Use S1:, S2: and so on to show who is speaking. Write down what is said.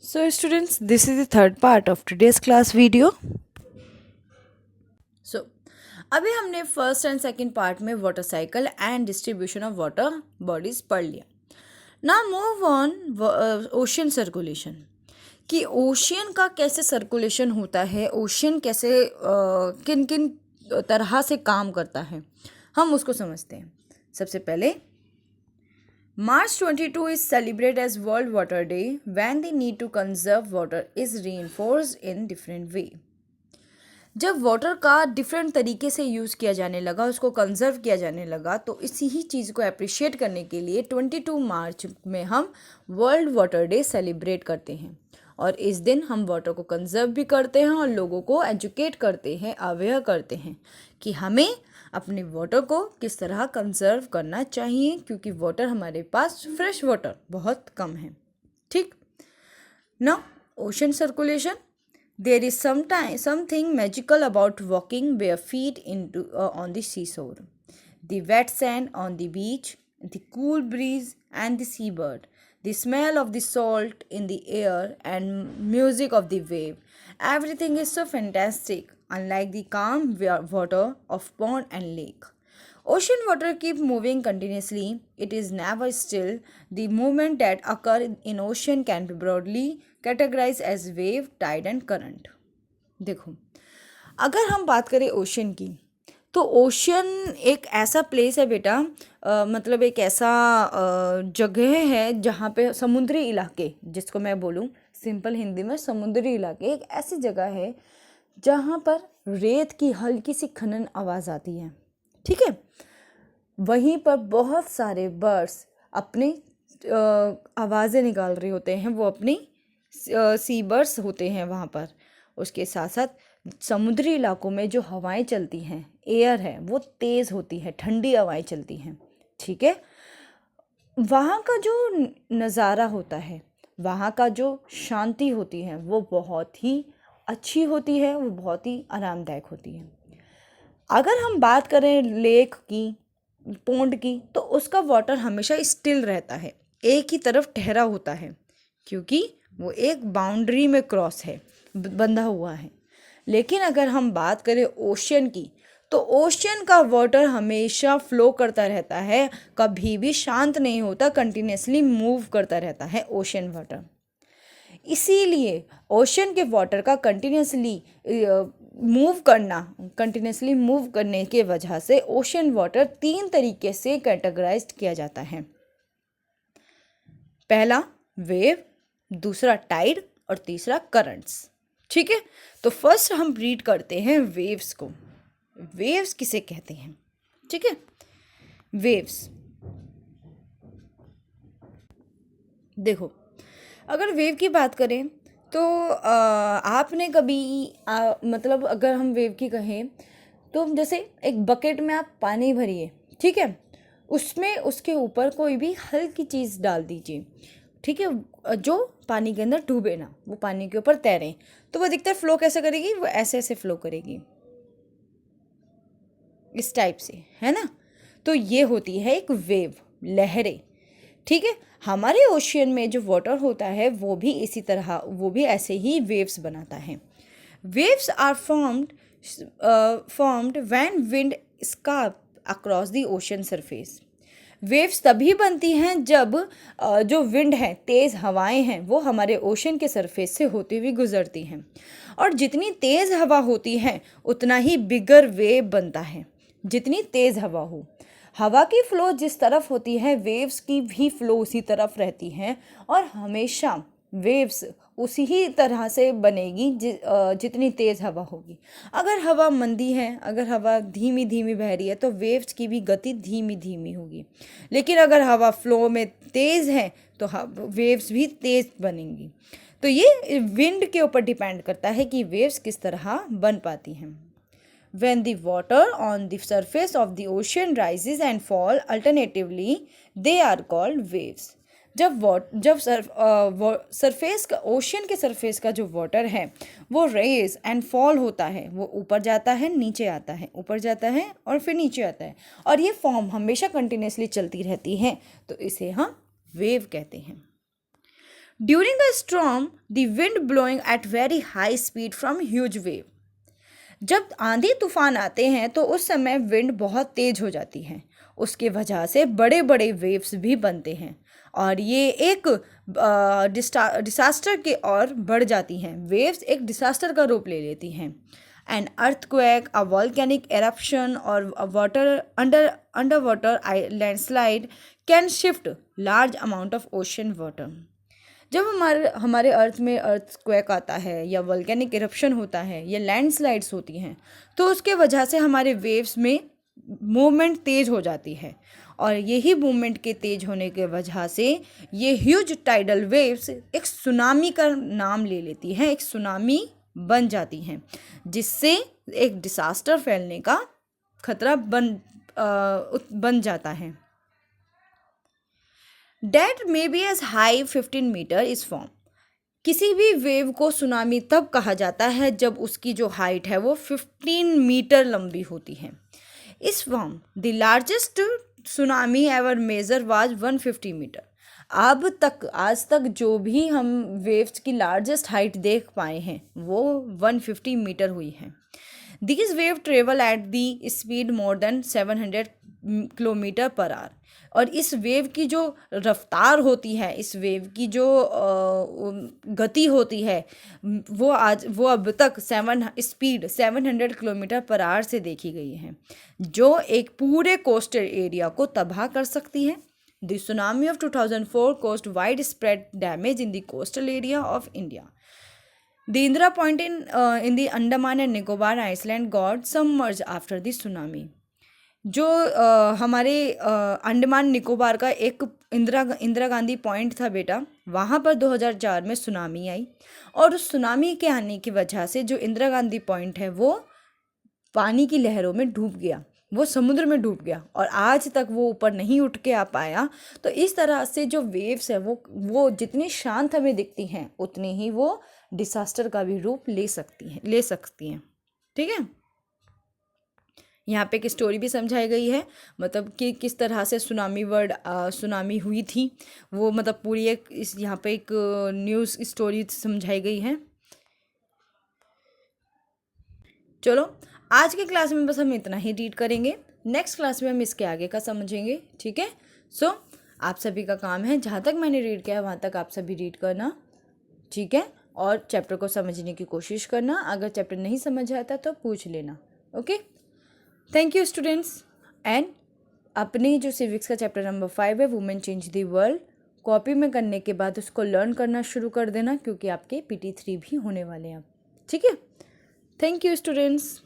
S1: So students, this is the third part of today's class video. So, अभी हमने first and second part में water cycle and distribution of water bodies पढ़ लिया. Now move on ocean circulation कि ocean का कैसे circulation होता है, ओशियन कैसे किन किन तरह से काम करता है, हम उसको समझते हैं. सबसे पहले March 22 is celebrated as World Water Day when the need to conserve water is reinforced in different way. जब वाटर का डिफरेंट तरीके से यूज़ किया जाने लगा, उसको कंजर्व किया जाने लगा, तो इसी ही चीज़ को अप्रिशिएट करने के लिए 22 मार्च में हम वर्ल्ड वाटर डे सेलिब्रेट करते हैं. और इस दिन हम वाटर को कंजर्व भी करते हैं और लोगों को एजुकेट करते हैं, अवेयर करते हैं कि हमें अपने वाटर को किस तरह कंजर्व करना चाहिए, क्योंकि वाटर हमारे पास फ्रेश वाटर बहुत कम है. ठीक. Now ocean circulation. There is something magical about walking bare feet on the seashore. The wet sand on the beach, the cool breeze and the seabird, the smell of the salt in the air and music of the wave. Everything is so fantastic, unlike the calm water of pond and lake. Ocean water keep moving continuously. It is never still. The movement that occur in ocean can be broadly categorized as wave, tide and current. देखो, अगर हम बात करें ocean की, तो ocean एक ऐसा place है बेटा, मतलब एक ऐसा जगह है जहाँ पे समुद्री इलाके, जिसको मैं बोलूँ सिंपल हिंदी में समुद्री इलाके, एक ऐसी जगह है जहाँ पर रेत की हल्की सी खनन आवाज़ आती है. ठीक है. वहीं पर बहुत सारे बर्ड्स अपनी आवाज़ें निकाल रहे होते हैं, वो अपनी सी बर्ड्स होते हैं वहाँ पर. उसके साथ साथ समुद्री इलाकों में जो हवाएं चलती हैं, एयर है, वो तेज़ होती है, ठंडी हवाएं चलती हैं. ठीक है. वहाँ का जो नज़ारा होता है, वहाँ का जो शांति होती है, वो बहुत ही अच्छी होती है, वो बहुत ही आरामदायक होती है. अगर हम बात करें लेक की, पोंड की, तो उसका वाटर हमेशा स्टिल रहता है, एक ही तरफ ठहरा होता है, क्योंकि वो एक बाउंड्री में क्रॉस है, बंधा हुआ है. लेकिन अगर हम बात करें ओशियन की, तो ओशियन का वाटर हमेशा फ्लो करता रहता है, कभी भी शांत नहीं होता, कंटिन्यूसली मूव करता रहता है ओशियन वाटर. इसीलिए ओशन के वाटर का कंटिन्यूसली मूव करने के वजह से ओशन वाटर 3 तरीके से कैटेगराइज्ड किया जाता है. पहला वेव, दूसरा टाइड और तीसरा करंट्स. ठीक है. तो फर्स्ट हम रीड करते हैं वेव्स को. वेव्स किसे कहते हैं? ठीक है. वेव्स, देखो, अगर वेव की बात करें तो आपने कभी मतलब अगर हम वेव की कहें तो जैसे एक बकेट में आप पानी भरिए. ठीक है. उसमें उसके ऊपर कोई भी हल्की चीज़ डाल दीजिए. ठीक है. जो पानी के अंदर डूबे ना, वो पानी के ऊपर तैरें, तो वो अधिकतर फ्लो कैसे करेगी? वो ऐसे ऐसे फ्लो करेगी, इस टाइप से, है ना. तो ये होती है एक वेव, लहरें. ठीक है. हमारे ओशियन में जो वाटर होता है वो भी इसी तरह, वो भी ऐसे ही वेव्स बनाता है. Waves are formed when wind scarp across the ocean surface. Waves तभी बनती हैं जब जो विंड है, तेज़ हवाएं हैं, वो हमारे ओशन के सरफेस से होती हुई गुजरती हैं. और जितनी तेज़ हवा होती है उतना ही बिगर वेव बनता है. जितनी तेज़ हवा हो, हवा की फ़्लो जिस तरफ होती है, वेव्स की भी फ़्लो उसी तरफ रहती है, और हमेशा वेव्स उसी ही तरह से बनेगी जितनी तेज़ हवा होगी. अगर हवा मंदी है, अगर हवा धीमी धीमी बह रही है, तो वेव्स की भी गति धीमी धीमी होगी. लेकिन अगर हवा फ़्लो में तेज़ है तो वेव्स भी तेज़ बनेंगी. तो ये विंड के ऊपर डिपेंड करता है कि वेव्स किस तरह बन पाती हैं. When the water on the surface of the ocean rises and fall alternatively, they are called waves. जब सरफेस का, ओशन के सरफेस का जो वाटर है वो रेज एंड फॉल होता है, वो ऊपर जाता है, नीचे आता है, ऊपर जाता है और फिर नीचे आता है, और ये फॉर्म हमेशा कंटिन्यूसली चलती रहती है, तो इसे हम वेव कहते हैं. During a storm the wind blowing at very high speed from huge wave. जब आंधी तूफान आते हैं तो उस समय विंड बहुत तेज हो जाती है, उसके वजह से बड़े बड़े वेव्स भी बनते हैं और ये एक डिसास्टर की ओर बढ़ जाती हैं। वेव्स एक डिसास्टर का रूप ले लेती हैं। An earthquake, a volcanic eruption और water under water landslide can shift large amount of ocean water. जब हमारे हमारे अर्थ में अर्थक्वेक आता है या वोल्केनिक इरप्शन होता है या लैंडस्लाइड्स होती हैं तो उसके वजह से हमारे वेव्स में मूवमेंट तेज हो जाती है और यही मूवमेंट के तेज होने के वजह से ये ह्यूज टाइडल वेव्स एक सुनामी का नाम ले लेती हैं, एक सुनामी बन जाती हैं, जिससे एक डिसास्टर फैलने का खतरा बन जाता है। That may be as high 15 metre is form. किसी भी वेव को सुनामी तब कहा जाता है जब उसकी जो हाइट है वो 15 मीटर लंबी होती है। इस form the largest tsunami ever measured was 150 metre. अब तक आज तक जो भी हम वेव्स की लार्जेस्ट हाइट देख पाए हैं वो 150 मीटर हुई है। These waves travel at the speed more than 700 kilometre per hour. और इस वेव की जो रफ्तार होती है, इस वेव की जो गति होती है, वो अब तक 700 किलोमीटर पर आवर से देखी गई है, जो एक पूरे कोस्टल एरिया को तबाह कर सकती है। The tsunami of 2004 caused widespread damage in the coastal area of India. The Indira Point in the Andaman and Nicobar Island got submerged after the tsunami. जो हमारे अंडमान निकोबार का एक इंदिरा गांधी पॉइंट था बेटा, वहाँ पर 2004 में सुनामी आई और उस सुनामी के आने की वजह से जो इंदिरा गांधी पॉइंट है वो पानी की लहरों में डूब गया, वो समुद्र में डूब गया और आज तक वो ऊपर नहीं उठ के आ पाया। तो इस तरह से जो वेव्स है वो जितनी शांत हमें दिखती हैं उतनी ही वो डिसास्टर का भी रूप ले सकती हैं। ठीक है, यहाँ पे एक स्टोरी भी समझाई गई है, मतलब कि किस तरह से सुनामी हुई थी, वो मतलब पूरी यहाँ पे एक न्यूज़ स्टोरी समझाई गई है। चलो आज के क्लास में बस हम इतना ही रीड करेंगे, नेक्स्ट क्लास में हम इसके आगे का समझेंगे। ठीक है, सो आप सभी का काम है, जहाँ तक मैंने रीड किया वहाँ तक आप सभी रीड करना। ठीक है, और चैप्टर को समझने की कोशिश करना। अगर चैप्टर नहीं समझ आता तो पूछ लेना। Okay, thank you students. And अपने जो सिविक्स का चैप्टर नंबर 5 है, women change the world, copy में करने के बाद उसको लर्न करना शुरू कर देना, क्योंकि आपके PT3 भी होने वाले हैं। ठीक है, थैंक यू स्टूडेंट्स।